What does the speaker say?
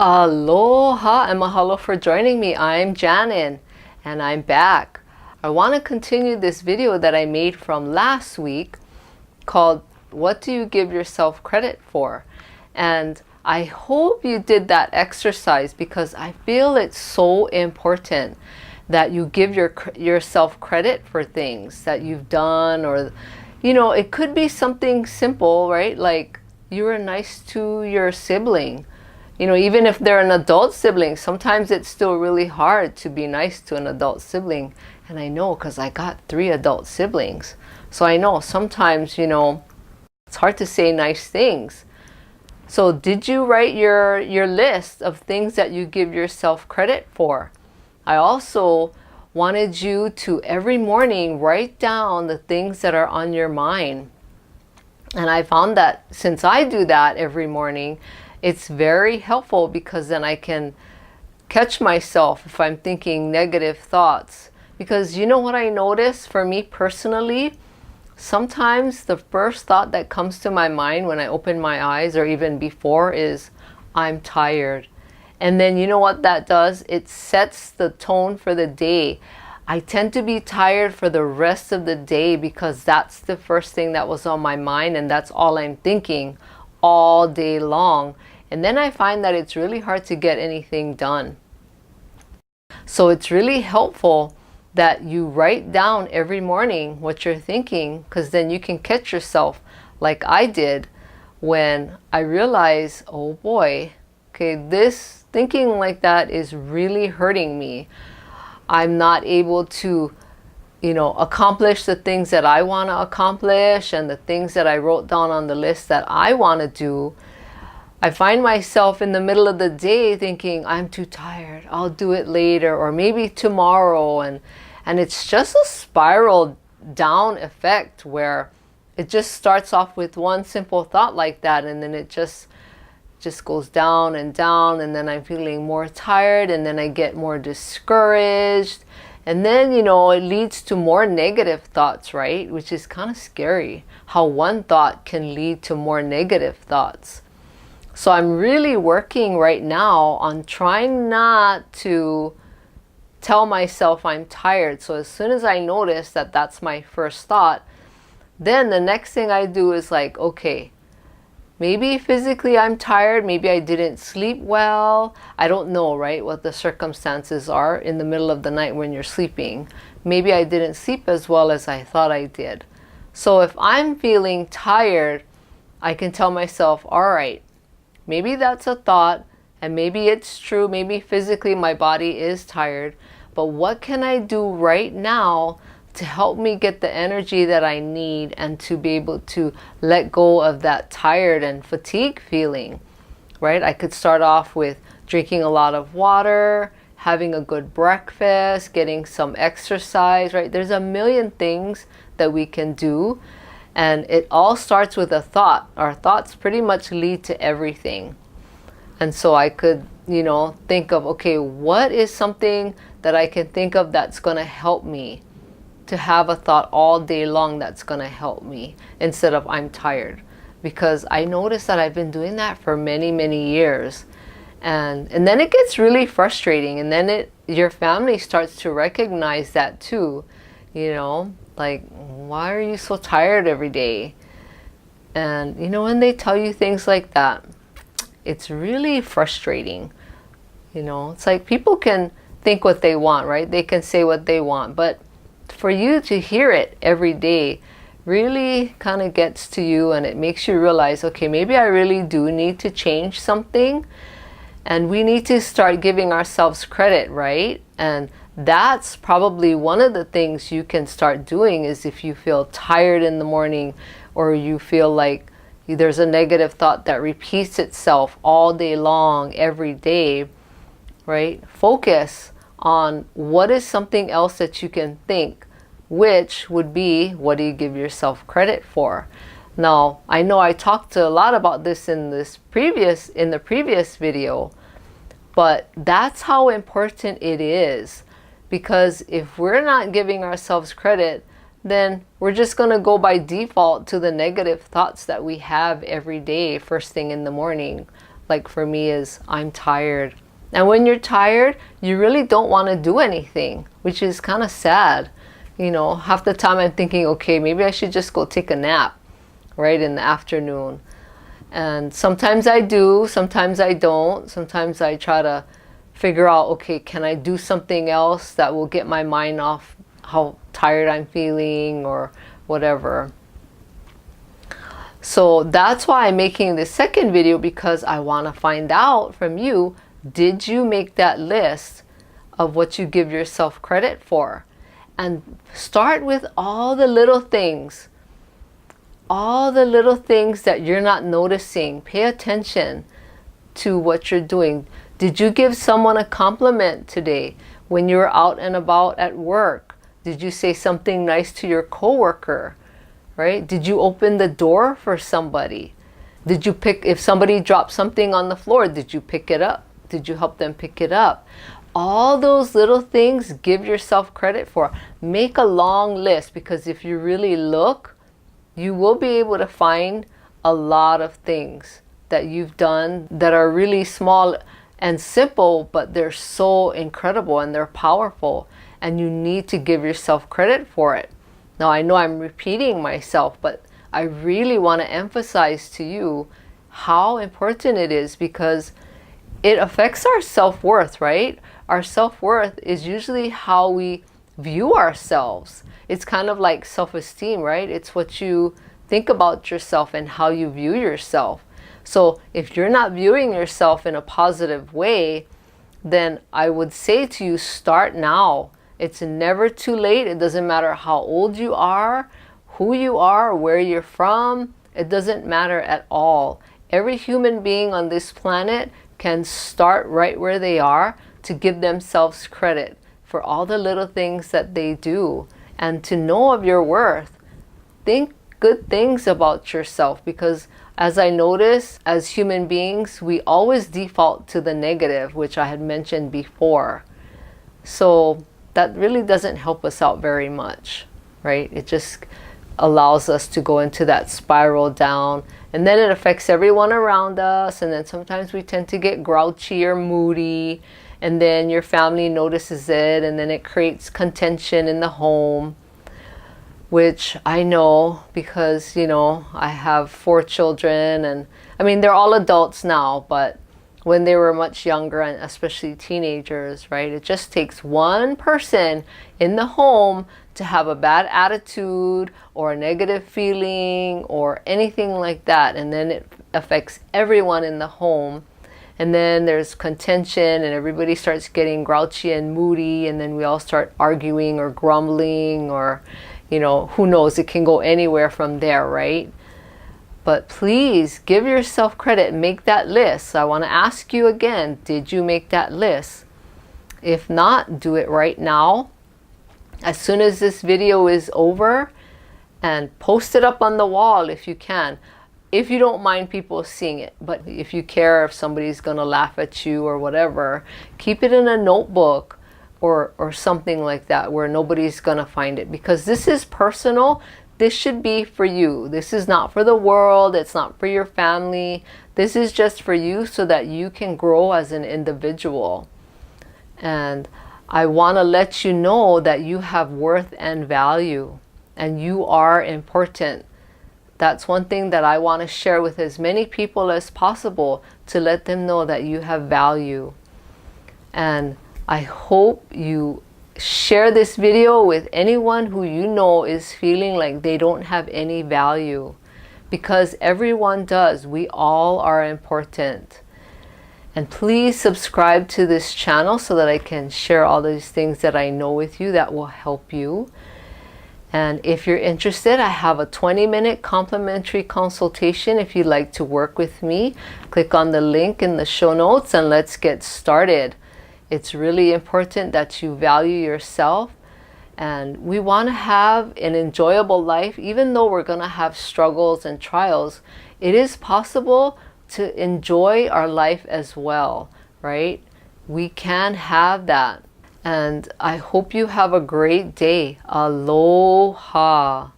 Aloha and mahalo for joining me. I'm Janin and I'm back. I want to continue this video that I made from last week called What Do You Give Yourself Credit For? And I hope you did that exercise because I feel it's so important that you give yourself credit for things that you've done, or it could be something simple, right? Like you were nice to your sibling. Even if they're an adult sibling, sometimes it's still really hard to be nice to an adult sibling. And I know because I got 3 adult siblings. So I know sometimes, it's hard to say nice things. So did you write your list of things that you give yourself credit for? I also wanted you to every morning write down the things that are on your mind. And I found that since I do that every morning, it's very helpful because then I can catch myself if I'm thinking negative thoughts. Because you know what I notice for me personally? Sometimes the first thought that comes to my mind when I open my eyes or even before is, I'm tired. And then you know what that does? It sets the tone for the day. I tend to be tired for the rest of the day because that's the first thing that was on my mind and that's all I'm thinking all day long. And then I find that it's really hard to get anything done. So it's really helpful that you write down every morning what you're thinking, because then you can catch yourself like I did when I realized, oh boy, okay, this thinking like that is really hurting me. I'm not able to, accomplish the things that I want to accomplish and the things that I wrote down on the list that I want to do. I find myself in the middle of the day thinking, I'm too tired, I'll do it later, or maybe tomorrow. And it's just a spiral down effect where it just starts off with one simple thought like that, and then it just goes down, and then I'm feeling more tired, and then I get more discouraged. And then, it leads to more negative thoughts, right? Which is kind of scary, how one thought can lead to more negative thoughts. So I'm really working right now on trying not to tell myself I'm tired. So as soon as I notice that that's my first thought, then the next thing I do is like, okay, maybe physically I'm tired, maybe I didn't sleep well. I don't know, right, what the circumstances are in the middle of the night when you're sleeping. Maybe I didn't sleep as well as I thought I did. So if I'm feeling tired, I can tell myself, all right, maybe that's a thought, and maybe it's true, maybe physically my body is tired, but what can I do right now to help me get the energy that I need and to be able to let go of that tired and fatigue feeling, right? I could start off with drinking a lot of water, having a good breakfast, getting some exercise, right? There's a million things that we can do. And it all starts with a thought. Our thoughts pretty much lead to everything. And so I could, think of, okay, what is something that I can think of that's going to help me to have a thought all day long that's going to help me instead of I'm tired. Because I noticed that I've been doing that for many, many years. And then it gets really frustrating. And then your family starts to recognize that too, like, why are you so tired every day? And when they tell you things like that, it's really frustrating. It's like people can think what they want, right? They can say what they want, but for you to hear it every day really kind of gets to you, and it makes you realize, okay, maybe I really do need to change something, and we need to start giving ourselves credit, right? And that's probably one of the things you can start doing is if you feel tired in the morning, or you feel like there's a negative thought that repeats itself all day long, every day, right? Focus on what is something else that you can think, which would be, what do you give yourself credit for? Now, I know I talked a lot about this in the previous video, but that's how important it is. Because if we're not giving ourselves credit, then we're just going to go by default to the negative thoughts that we have every day, first thing in the morning. like for me, is I'm tired. And when you're tired, you really don't want to do anything, which is kind of sad. You know, half the time I'm thinking, okay, maybe I should just go take a nap, right, in the afternoon. And sometimes I do, sometimes I don't. Sometimes I try to figure out, okay, can I do something else that will get my mind off how tired I'm feeling or whatever. So that's why I'm making this second video, because I want to find out from you, did you make that list of what you give yourself credit for? And start with all the little things. All the little things that you're not noticing. Pay attention to what you're doing. Did you give someone a compliment today when you were out and about at work? Did you say something nice to your coworker? Right? Did you open the door for somebody? Did you if somebody dropped something on the floor, did you pick it up? Did you help them pick it up? All those little things, give yourself credit for. Make a long list, because if you really look, you will be able to find a lot of things that you've done that are really small and simple, but they're so incredible and they're powerful, and you need to give yourself credit for it. Now, I know I'm repeating myself, but I really want to emphasize to you how important it is, because it affects our self-worth, right? Our self-worth is usually how we view ourselves. It's kind of like self-esteem, right? It's what you think about yourself and how you view yourself. So if you're not viewing yourself in a positive way, then I would say to you, start now. It's never too late. It doesn't matter how old you are, who you are, where you're from. It doesn't matter at all. Every human being on this planet can start right where they are to give themselves credit for all the little things that they do, and to know of your worth. Think good things about yourself, because as I notice, as human beings, we always default to the negative, which I had mentioned before. So that really doesn't help us out very much, right? It just allows us to go into that spiral down, and then it affects everyone around us, and then sometimes we tend to get grouchy or moody, and then your family notices it, and then it creates contention in the home, which I know because, you know, I have 4 children, and I mean, they're all adults now, but when they were much younger, and especially teenagers, right? It just takes one person in the home to have a bad attitude or a negative feeling or anything like that, and then it affects everyone in the home. And then there's contention, and everybody starts getting grouchy and moody, and then we all start arguing or grumbling, or, you know, who knows, it can go anywhere from there, right? But please give yourself credit and make that list. I want to ask you again, did you make that list? If not, do it right now. As soon as this video is over, and post it up on the wall if you can. If you don't mind people seeing it, but if you care if somebody's going to laugh at you or whatever, keep it in a notebook or something like that where nobody's going to find it, because this is personal. This should be for you. This is not for the world. It's not for your family. This is just for you so that you can grow as an individual. And I want to let you know that you have worth and value, and you are important. That's one thing that I want to share with as many people as possible, to let them know that you have value. And I hope you share this video with anyone who you know is feeling like they don't have any value, because everyone does. We all are important. And please subscribe to this channel so that I can share all these things that I know with you that will help you. And if you're interested, I have a 20-minute complimentary consultation. If you'd like to work with me, click on the link in the show notes and let's get started. It's really important that you value yourself, and we want to have an enjoyable life. Even though we're going to have struggles and trials, it is possible to enjoy our life as well, right? We can have that. And I hope you have a great day. Aloha.